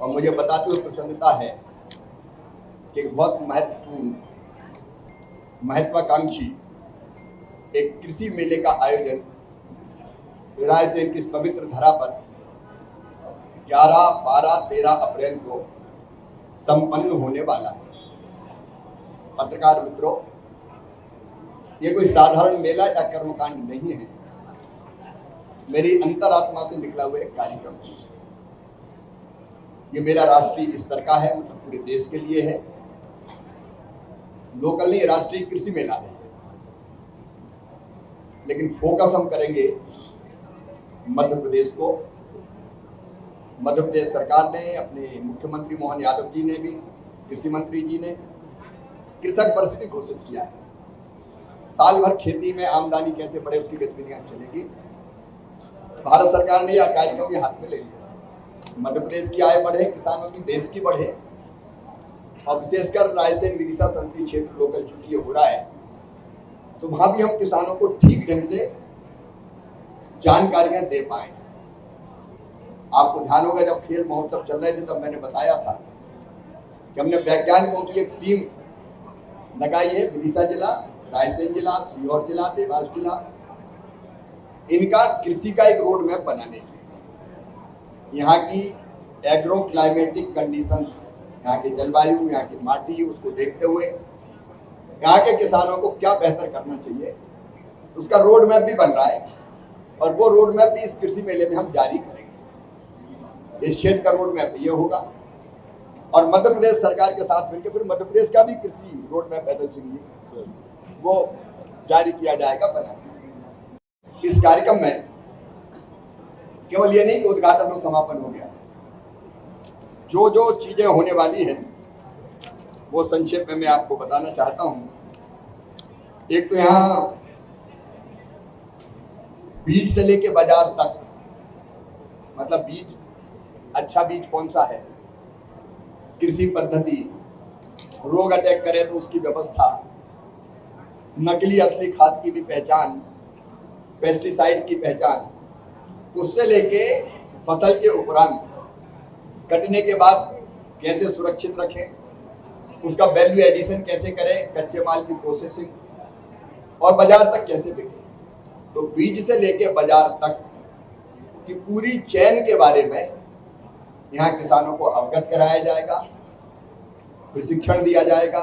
और मुझे बताते हुए प्रसन्नता है कि बहुत महत्वाकांक्षी एक कृषि मेले का आयोजन रायसेन की इस पवित्र धरा पर 11, 12, 13 अप्रैल को संपन्न होने वाला है। पत्रकार मित्रों, ये कोई साधारण मेला या कर्मकांड नहीं है, मेरी अंतरात्मा से निकला हुआ एक कार्यक्रम है। ये मेरा राष्ट्रीय स्तर का है, मतलब पूरे देश के लिए है। लोकल नहीं, राष्ट्रीय कृषि मेला है। लेकिन फोकस हम करेंगे मध्य प्रदेश को। मध्य प्रदेश सरकार ने, अपने मुख्यमंत्री मोहन यादव जी ने भी, कृषि मंत्री जी ने कृषक वर्ष भी घोषित किया है। साल भर खेती में आमदनी कैसे बढ़े उसकी गतिविधियां चलेगी। भारत सरकार ने यह कार्यक्रम ये हाथ में ले लिया। मध्य प्रदेश की आय बढ़े, किसानों की, देश की बढ़े, और विशेषकर रायसेन विदिशा संसदीय क्षेत्र लोकल चूंकि ये हो रहा है, तो वहां भी हम किसानों को ठीक ढंग से जानकारियां दे पाए। आपको ध्यान होगा जब खेल महोत्सव चल रहे थे तब मैंने बताया था कि हमने वैज्ञानिकों की एक टीम लगाई है। विदिशा जिला, रायसेन जिला, सीहोर जिला, देवास जिला, इनका कृषि का एक रोड मैप बनाने की, यहाँ की एग्रो क्लाइमेटिक कंडीशंस, यहाँ की जलवायु, यहाँ की माटी, उसको देखते हुए यहाँ के किसानों को क्या बेहतर करना चाहिए, उसका रोड मैप भी बन रहा है। और वो रोड मैप भी इस कृषि मेले में हम जारी करेंगे। इस क्षेत्र का रोड मैप ये होगा और मध्य प्रदेश सरकार के साथ मिलकर फिर मध्य प्रदेश का भी कृषि रोड मैप पैदल चलिए वो जारी किया जाएगा, बना। इस कार्यक्रम में केवल ये नहीं कि उद्घाटन और समापन हो गया, जो जो चीजें होने वाली हैं वो संक्षेप में मैं आपको बताना चाहता हूं। एक तो यहाँ बीज से लेके बाजार तक, मतलब बीज, अच्छा बीज कौन सा है, कृषि पद्धति, रोग अटैक करे तो उसकी व्यवस्था, नकली असली खाद की भी पहचान, पेस्टिसाइड की पहचान, उससे लेके फसल के उपरांत कटने के बाद कैसे सुरक्षित रखें, उसका वैल्यू एडिशन कैसे करें, कच्चे माल की प्रोसेसिंग, और बाजार तक कैसे बिके। तो बीज से लेके बाजार तक की पूरी चेन के बारे में यहाँ किसानों को अवगत कराया जाएगा, प्रशिक्षण दिया जाएगा।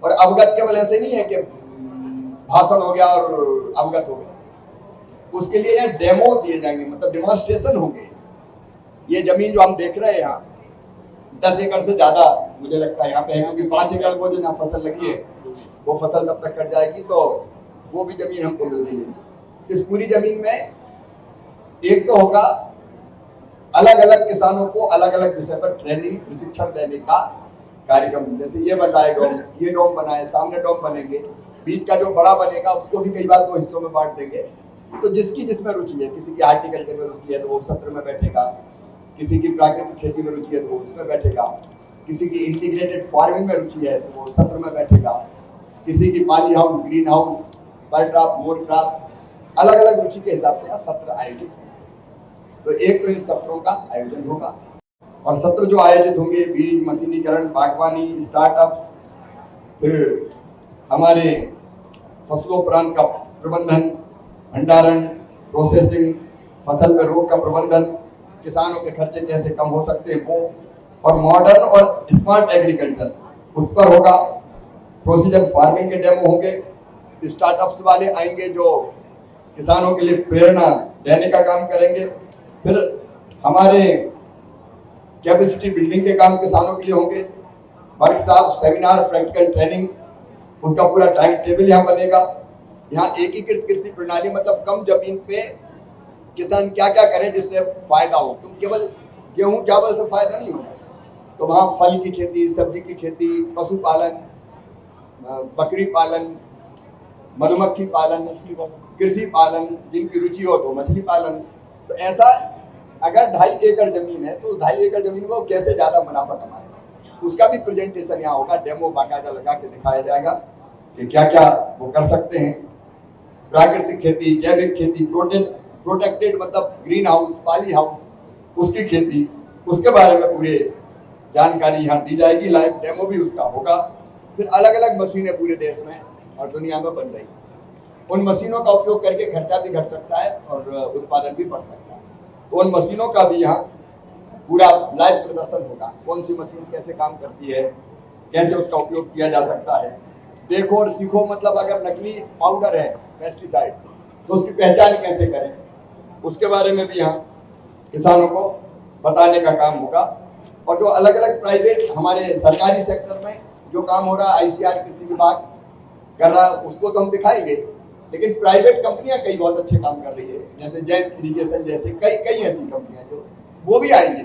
और अवगत केवल ऐसे नहीं है कि भाषण हो गया और अवगत हो गया, उसके लिए यहाँ डेमो दिए जाएंगे, मतलब डेमोन्स्ट्रेशन होंगे। ये जमीन जो हम देख रहे हैं यहाँ 10 एकड़ से ज्यादा मुझे लगता है यहाँ पे है, क्योंकि 5 एकड़ वो जो यहाँ फसल लगी है वो फसल जब तक कट जाएगी तो वो भी जमीन हमको मिल रही है। इस पूरी जमीन में एक तो होगा अलग अलग किसानों को अलग अलग विषय पर ट्रेनिंग, प्रशिक्षण देने का कार्यक्रम। जैसे ये बताए डोम, ये डोम बनाए, सामने डोम बनेंगे, बीज का जो बड़ा बनेगा उसको भी कई बार 2 हिस्सों में बांट देंगे। तो जिसकी जिसमें रुचि है, किसी की हार्टिकल्चर में रुचि है तो वो सत्र में बैठेगा, किसी की प्राकृतिक खेती में रुचि है तो वो उसमें बैठेगा, किसी की इंटीग्रेटेड फार्मिंग में रुचि है तो वो सत्र में बैठेगा, किसी की पॉली हाउस, ग्रीन हाउस, पर क्रॉप, मोर क्रॉप, अलग अलग रुचि के हिसाब से सत्र आयोजित होंगे। तो एक तो इन सत्रों का आयोजन होगा, और सत्र जो आयोजित होंगे, बीज, मशीनीकरण, बागवानी, स्टार्टअप, फिर हमारे फसलोपरांत का प्रबंधन, भंडारण, प्रोसेसिंग, फसल में रोग का प्रबंधन, किसानों के खर्चे कैसे कम हो सकते हैं वो, और मॉडर्न और स्मार्ट एग्रीकल्चर उस पर होगा। प्रोसीजर फार्मिंग के डेमो होंगे, स्टार्टअप्स वाले आएंगे जो किसानों के लिए प्रेरणा देने का काम करेंगे। फिर हमारे कैपेसिटी बिल्डिंग के काम किसानों के लिए होंगे, वर्कशॉप, सेमिनार, प्रैक्टिकल ट्रेनिंग, उसका पूरा टाइम टेबल यहाँ बनेगा। यहाँ एकीकृत कृषि प्रणाली, मतलब कम जमीन पे किसान क्या क्या करे जिससे फायदा हो, क्योंकि केवल गेहूं चावल से फायदा नहीं होगा। तो वहाँ फल की खेती, सब्जी की खेती, पशुपालन, बकरी पालन, मधुमक्खी पालन, कृषि पालन, जिनकी रुचि हो तो मछली पालन। तो ऐसा अगर 2.5 एकड़ जमीन है तो 2.5 एकड़ जमीन को कैसे ज्यादा मुनाफा कमाए, उसका भी प्रेजेंटेशन यहाँ होगा, डेमो बाकायदा लगा के दिखाया जाएगा कि क्या क्या वो कर सकते हैं। प्राकृतिक खेती, जैविक खेती, प्रोटेक्टेड मतलब ग्रीन हाउस, पॉली हाउस, उसकी खेती, उसके बारे में पूरे जानकारी यहाँ दी जाएगी, लाइव डेमो भी उसका होगा। फिर अलग अलग मशीनें पूरे देश में और दुनिया में बन रही, उन मशीनों का उपयोग करके खर्चा भी घट सकता है और उत्पादन भी बढ़ सकता है। तो उन मशीनों का भी यहाँ पूरा लाइव प्रदर्शन होगा, कौन सी मशीन कैसे काम करती है, कैसे उसका उपयोग किया जा सकता है। देखो और सीखो, मतलब अगर नकली पाउडर है पेस्टिसाइड तो उसकी पहचान कैसे करें, उसके बारे में भी यहाँ किसानों को बताने का काम होगा। और जो अलग अलग प्राइवेट हमारे सरकारी सेक्टर में जो काम हो रहा है, ICR कृषि विभाग कर रहा है, उसको तो हम दिखाएंगे, लेकिन प्राइवेट कंपनियां कई बहुत अच्छे काम कर रही है, जैसे जैन इरिगेशन जैसे कई ऐसी कंपनियां जो वो भी आएंगी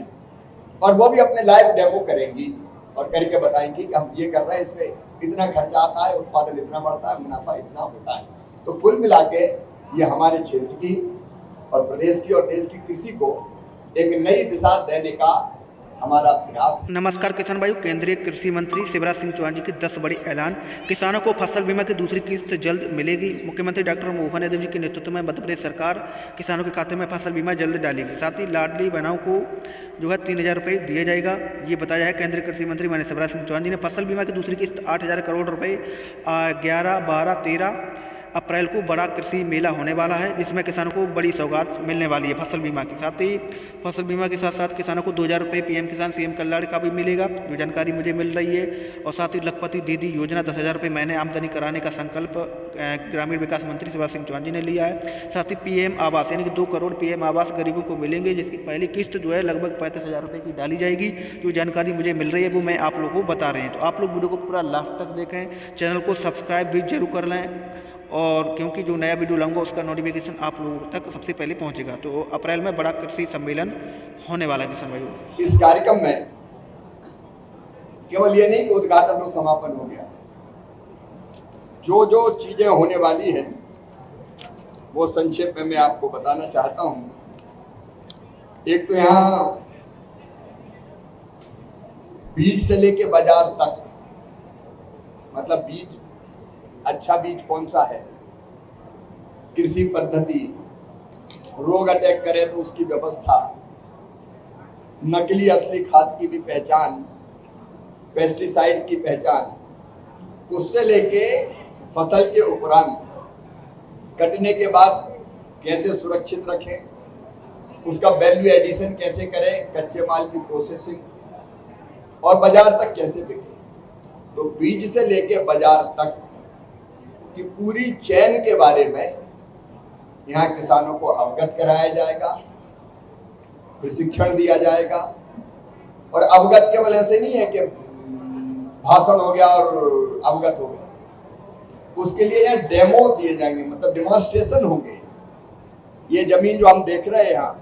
और वो भी अपने लाइव डेमो करेंगी और करके बताएंगी कि हम ये कर रहे हैं, इसमें इतना खर्चा आता है, उत्पादन इतना बढ़ता है, मुनाफा इतना होता है। तो कुल मिला के ये हमारे क्षेत्र की और प्रदेश की और देश की कृषि को एक नई दिशा देने का हमारा प्रयास। नमस्कार किसान भाइयों, केंद्रीय कृषि मंत्री शिवराज सिंह चौहान जी के 10 बड़े ऐलान। किसानों को फसल बीमा की दूसरी किस्त जल्द मिलेगी। मुख्यमंत्री डॉक्टर मोहन यादव जी के नेतृत्व में मध्य प्रदेश सरकार किसानों के खाते में फसल बीमा जल्द डालेगी। साथ ही लाडली बहनों को जो है 3,000 रुपये दिया जाएगा, ये बताया है केंद्रीय कृषि मंत्री माननीय शिवराज सिंह चौहान जी ने। फसल बीमा की दूसरी किस्त 8,000 करोड़ रुपये 11, 12, 13 अप्रैल को बड़ा कृषि मेला होने वाला है, जिसमें किसानों को बड़ी सौगात मिलने वाली है फसल बीमा की। साथ ही फसल बीमा के साथ साथ किसानों को 2,000 रुपये PM किसान CM कल्याण का भी मिलेगा, जो जानकारी मुझे मिल रही है। और साथ ही लखपति दीदी योजना 10,000 रुपये महीने आमदनी कराने का संकल्प ग्रामीण विकास मंत्री शिवराज सिंह चौहान जी ने लिया है। साथ ही PM आवास यानी कि 2 करोड़ PM आवास गरीबों को मिलेंगे, जिसकी पहली किस्त जो है लगभग 35,000 रुपये की डाली जाएगी। जो जानकारी मुझे मिल रही है वो मैं आप लोगों को बता रहे हैं। तो आप लोग वीडियो को पूरा लास्ट तक देखें, चैनल को सब्सक्राइब भी जरूर कर लें, और क्योंकि जो नया वीडियो लाऊंगा उसका नोटिफिकेशन आप लोगों तक सबसे पहले पहुंचेगा। तो अप्रैल में बड़ा कृषि सम्मेलन होने वाला है किसान भाइयों। इस कार्यक्रम में केवल ये नहीं कि उद्घाटन और समापन हो गया, जो जो चीजें होने वाली हैं वो संक्षेप में मैं आपको बताना चाहता हूं। एक तो यहाँ बीज से लेके बाजार तक, मतलब बीज, अच्छा बीज कौन सा है, कृषि पद्धति, रोग अटैक करे तो उसकी व्यवस्था, नकली असली खाद की भी पहचान, पेस्टिसाइड की पहचान, उससे लेके फसल के उपरांत कटने के बाद कैसे सुरक्षित रखें, उसका वैल्यू एडिशन कैसे करें, कच्चे माल की प्रोसेसिंग और बाजार तक कैसे बिके। तो बीज से लेके बाजार तक की पूरी चेन के बारे में यहाँ किसानों को अवगत कराया जाएगा, प्रशिक्षण दिया जाएगा। और अवगत केवल ऐसे नहीं है कि भाषण हो गया और अवगत हो गया, उसके लिए यहाँ डेमो दिए जाएंगे, मतलब डेमोन्स्ट्रेशन होंगे। ये जमीन जो हम देख रहे हैं यहाँ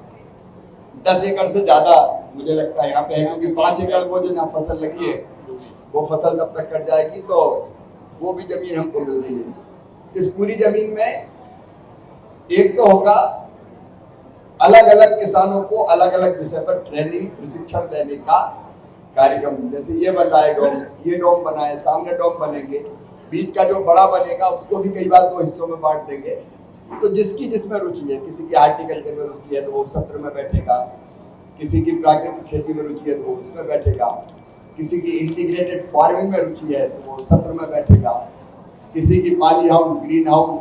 10 एकड़ से ज्यादा मुझे लगता है यहाँ पे है, क्योंकि 5 एकड़ वो जो यहाँ फसल लगी है वो फसल जब तक कट जाएगी तो वो भी जमीन हमको मिल रही है। इस पूरी जमीन में एक तो होगा अलग अलग किसानों को अलग अलग विषय पर ट्रेनिंग प्रशिक्षण देने का कार्यक्रम। जैसे ये बन रहा है डोम, ये डोम बना है, सामने डोम बनेंगे, बीज का जो बड़ा बनेगा उसको भी कई बार 2 हिस्सों में बांट देंगे। तो जिसकी जिसमें रुचि है, किसी की हार्टिकल्चर में रुचि है तो वो सत्र में बैठेगा, किसी की प्राकृतिक खेती में रुचि है तो वो उसमें बैठेगा, किसी की इंटीग्रेटेड फार्मिंग में रुचि है तो वो सत्र में बैठेगा, किसी की पॉली हाउस, ग्रीन हाउस,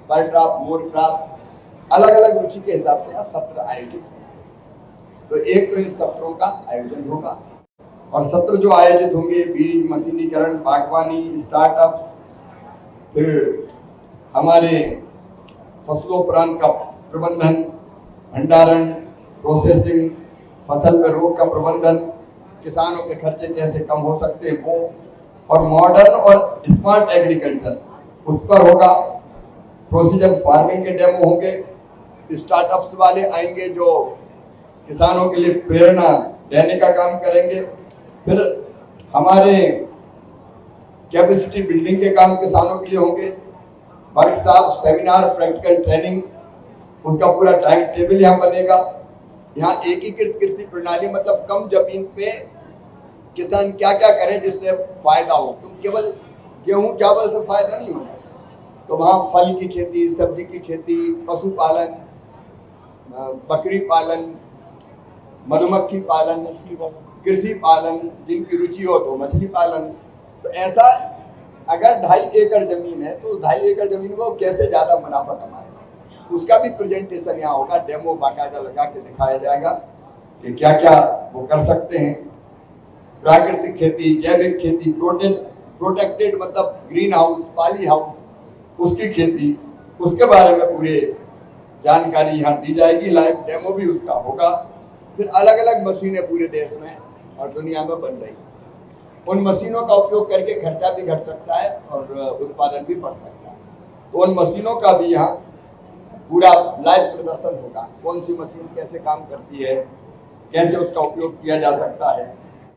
पर ड्राफ्ट, मोर ड्राफ्ट, अलग अलग रुचि के हिसाब से सत्र आयोजित होंगे। तो एक तो इन सत्रों का आयोजन होगा, और सत्र जो आयोजित होंगे बीज, मशीनीकरण, बागवानी, स्टार्टअप, फिर हमारे फसलोपरांत का प्रबंधन, भंडारण, प्रोसेसिंग, फसल पर रोग का प्रबंधन, किसानों के खर्चे कैसे कम हो सकते हैं वो, और मॉडर्न और स्मार्ट एग्रीकल्चर उस पर होगा। प्रोसीजर फार्मिंग के डेमो होंगे, स्टार्टअप्स वाले आएंगे जो किसानों के लिए प्रेरणा देने का काम करेंगे। फिर हमारे कैपेसिटी बिल्डिंग के काम किसानों के लिए होंगे, वर्कशॉप, सेमिनार, प्रैक्टिकल ट्रेनिंग, उसका पूरा टाइम टेबल यहाँ बनेगा। यहाँ एकीकृत कृषि प्रणाली, मतलब कम जमीन पे किसान क्या क्या करे जिससे फायदा हो, क्योंकि केवल गेहूं चावल से फायदा नहीं होना है। तो वहाँ फल की खेती, सब्जी की खेती, पशुपालन, बकरी पालन, मधुमक्खी पालन, कृषि पालन, जिनकी रुचि हो तो मछली पालन। तो ऐसा अगर 2.5 एकड़ जमीन है तो 2.5 एकड़ जमीन में वो कैसे ज्यादा मुनाफा कमाए, उसका भी प्रेजेंटेशन यहाँ होगा, डेमो बाकायदा लगा के दिखाया जाएगा कि क्या क्या वो कर सकते हैं। प्राकृतिक खेती, जैविक खेती, प्रोटेक्टेड मतलब ग्रीन हाउस, पॉली हाउस, उसकी खेती, उसके बारे में पूरे जानकारी यहाँ दी जाएगी, लाइव डेमो भी उसका होगा। फिर अलग अलग मशीनें पूरे देश में और दुनिया में बन रही, उन मशीनों का उपयोग करके खर्चा भी घट सकता है और उत्पादन भी बढ़ सकता है। तो उन मशीनों का भी यहाँ पूरा लाइव प्रदर्शन होगा, कौन सी मशीन कैसे काम करती है, कैसे उसका उपयोग किया जा सकता है।